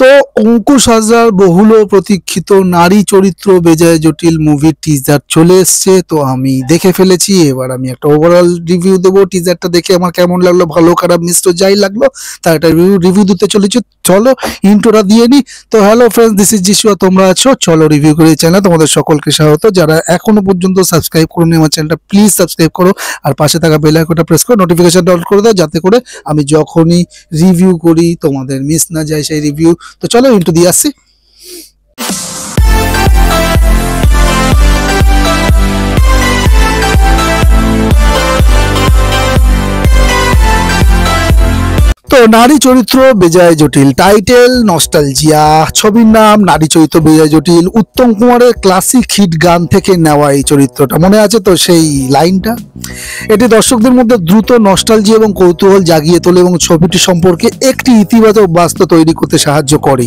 তো অঙ্কুশ হাজরার বহুল প্রতীক্ষিত নারী চরিত্র বেজায় জটিল মুভির টিজার চলে এসছে। তো আমি দেখে ফেলেছি, এবার আমি একটা ওভারঅল রিভিউ দেবো। টিজারটা দেখে আমার কেমন লাগলো, ভালো খারাপ মিশ্র যাই লাগলো তার একটা রিভিউ দিতে চলেছি। চলো ইন্ট্রোটা দিয়ে নি। তো হ্যালো ফ্রেন্ডস, দিস ইজ জিসুয়া, তোমরা আছো চলো রিভিউ করে চ্যানেল। তোমাদের সকলকে স্বাগত। যারা এখনো পর্যন্ত সাবস্ক্রাইব করোনি আমার চ্যানেলটা, প্লিজ সাবস্ক্রাইব করো আর পাশে থাকা বেল আইকনটা প্রেস করে নোটিফিকেশনটা অন করে দাও, যাতে করে আমি যখনই রিভিউ করি তোমাদের মিস না যায় সেই রিভিউ। তো চলো ইন্ট্রো দিয়ে আসছি। তো নারী চরিত্র বেজায় জটিল, টাইটেল নস্টালজিয়া, ছবির নাম নারী চরিত্র বেজায় জটিল। উত্তম কুমারের ক্লাসিক হিট গান থেকে নেওয়া এই চরিত্রটা, মনে আছে তো সেই লাইনটা? এটি দর্শকদের মধ্যে দ্রুত নস্টালজিয়া এবং কৌতূহল জাগিয়ে তোলে এবং ছবিটি সম্পর্কে একটি ইতিবাচক বাস্তব তৈরি করতে সাহায্য করে।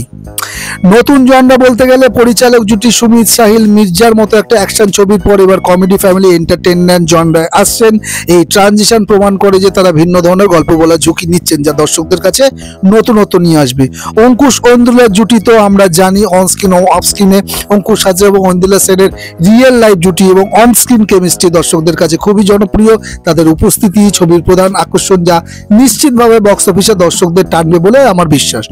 নতুন জনরা বলতে গেলে পরিচালক জুটি সুমিত সাহিল মির্জার মতো একটা অ্যাকশন ছবির পর এবার কমেডি ফ্যামিলি এন্টারটেইনমেন্ট জনরায় আসছেন। এই ট্রানজিশন প্রমাণ করে যে তারা ভিন্ন ধরনের গল্প বলার ঝুঁকি নিচ্ছেন, যা দর্শকদের কাছে নতুনত্ব নিয়ে আসবে। অঙ্কুশ ঐন্দ্রিলার জুটি তো আমরা জানি, অনস্ক্রিন ও অফস্ক্রিনে অঙ্কুশ হাজরা এবং ঐন্দ্রিলা সেনের রিয়েল লাইফ জুটি এবং অনস্ক্রিন কেমিস্ট্রি দর্শকদের কাছে খুবই জনপ্রিয়। তাদের উপস্থিতি ছবির প্রধান আকর্ষণ, যা নিশ্চিতভাবে বক্স অফিসে দর্শকদের টানবে বলে আমার বিশ্বাস।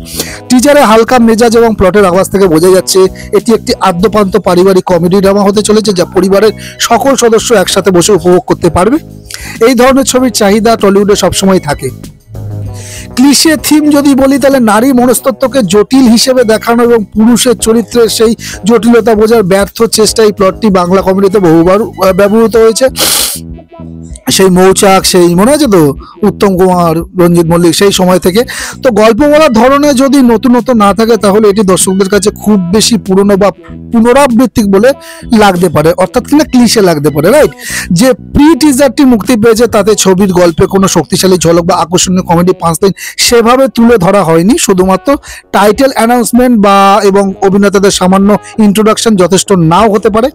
টিজারে হালকা মেজাজ এবং প্লটের আওয়াজ থেকে বোঝা যাচ্ছে এটি একটি আদ্যপান্ত পারিবারিক কমেডি ড্রামা হতে চলেছে, যা পরিবারের সকল সদস্য একসাথে বসে উপভোগ করতে পারবে। এই ধরনের ছবির চাহিদা টলিউডে সবসময় থাকে। ক্লিশে থিম যদি বলি, তাহলে নারী মনস্তত্ত্বকে জটিল হিসেবে দেখানো এবং পুরুষের চরিত্রের সেই জটিলতা বোঝার ব্যর্থ চেষ্টা এই প্লটটি বাংলা কমেডিতে বহুবার ব্যবহৃত হয়েছে। সেই মৌচাক, সেই মনে আছে তো উত্তম কুমার, রঞ্জিত মল্লিক, সেই সময় থেকে। তো গল্প বলার ধরনে যদি নতুনত্ব না থাকে, তাহলে এটি দর্শকদের কাছে খুব বেশি পুরনো বা পুনরাবৃত্তিক বলে লাগতে পারে, অর্থাৎ কিনা ক্লিশে লাগতে পারে, রাইট? যে প্রি টিজারটি মুক্তি পেয়েছে তাতে ছবির গল্পে কোনো শক্তিশালী ঝলক বা আকর্ষণীয় কমেডি পাঁচলাইন সেভাবে তুলে ধরা হয়নি। শুধুমাত্র টাইটেল অ্যানাউন্সমেন্ট এবং অভিনেতাদের সামান্য ইন্ট্রোডাকশন যথেষ্ট নাও হতে পারে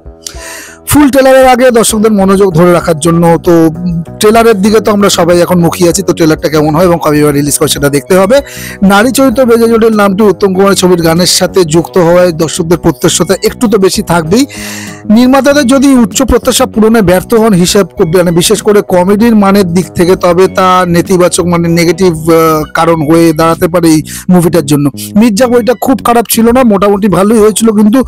ফুল ট্রেলারের আগে দর্শকদের মনোযোগ ধরে রাখার জন্য। তো ট্রেলারের দিকে তো আমরা সবাই এখন মুখিয়ে আছি, তো ট্রেলারটা কেমন হয় এবং কবে রিলিজ করে সেটা দেখতে হবে। নারী চরিত্র বেজায় জটিল নামটি উত্তম কুমারের ছবির গানের সাথে যুক্ত হওয়ায় দর্শকদের প্রত্যাশা একটু তো বেশি থাকবেই। নির্মাতাদের যদি উচ্চ প্রত্যাশা পূরণে ব্যর্থ হন বিশেষ করে কমেডির মানের দিক থেকে, তবে তা নেতিবাচক নেগেটিভ কারণ হয়ে দাঁড়াতে পারে এই মুভিটার জন্য। মির্জা বইটা খুব খারাপ ছিল না, মোটামুটি ভালোই হয়েছিল, কিন্তু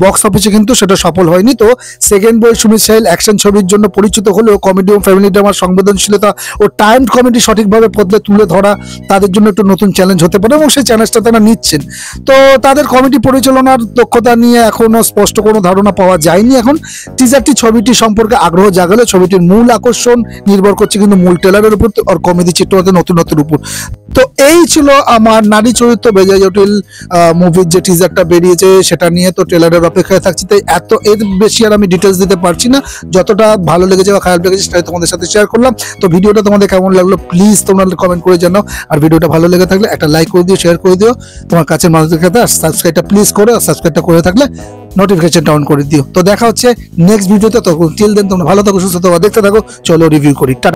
বক্স অফিসে কিন্তু সেটা সফল হয়নি। তো সেকেন্ড বই সুমিত সাহিল অ্যাকশন ছবির জন্য পরিচিত হলেও কমেডি ও ফ্যামিলি ড্রামার সংবেদনশীলতা ও টাইমড কমেডি সঠিকভাবে পদ্ধতি তুলে ধরা তাদের জন্য একটু নতুন চ্যালেঞ্জ হতে পারে এবং সেই চ্যালেঞ্জটা তারা নিচ্ছেন। তো তাদের কমেডি পরিচালনার দক্ষতা নিয়ে এখনো স্পষ্ট কোনো ধারণা পাওয়া যায়নি। এখন টিজারটি ছবিটি সম্পর্কে আগ্রহ জাগালে ছবিটির মূল আকর্ষণ নির্ভর করছে কিন্তু মূল ট্রেলারের উপর আর কমেডি চিত্রনাট্য নতুনত্বের উপর। তো এই ছিল আমার নারী চরিত্র বেজায় জটিল মুভির যে টিজারটা বেরিয়েছে সেটা নিয়ে। তো ট্রেলারের অপেক্ষায় থাকছি, তাই এর বেশি আর আমি ডিটেলস দিতে পারছি না। যতটা ভালো লেগেছে বা খারাপ লেগেছে সেটাই তোমাদের সাথে শেয়ার করলাম। তো ভিডিওটা তোমাদের কেমন লাগলো প্লিজ তোমরা কমেন্ট করে জানাও, আর ভিডিওটা ভালো লেগে থাকলে একটা লাইক করে দিও, শেয়ার করে দিও তোমার কাছের মানুষদের কাছে, আর সাবস্ক্রাইবটা প্লিজ করো, আর সাবস্ক্রাইবটা করে থাকলে নোটিফিকেশনটা অন করে দিও। তো দেখা হচ্ছে নেক্সট ভিডিওতে। তখন টিল দেন তোমরা ভালো থাকো, সুস্থ থাকো, দেখতে থাকো, চলো রিভিউ করি। টাটা।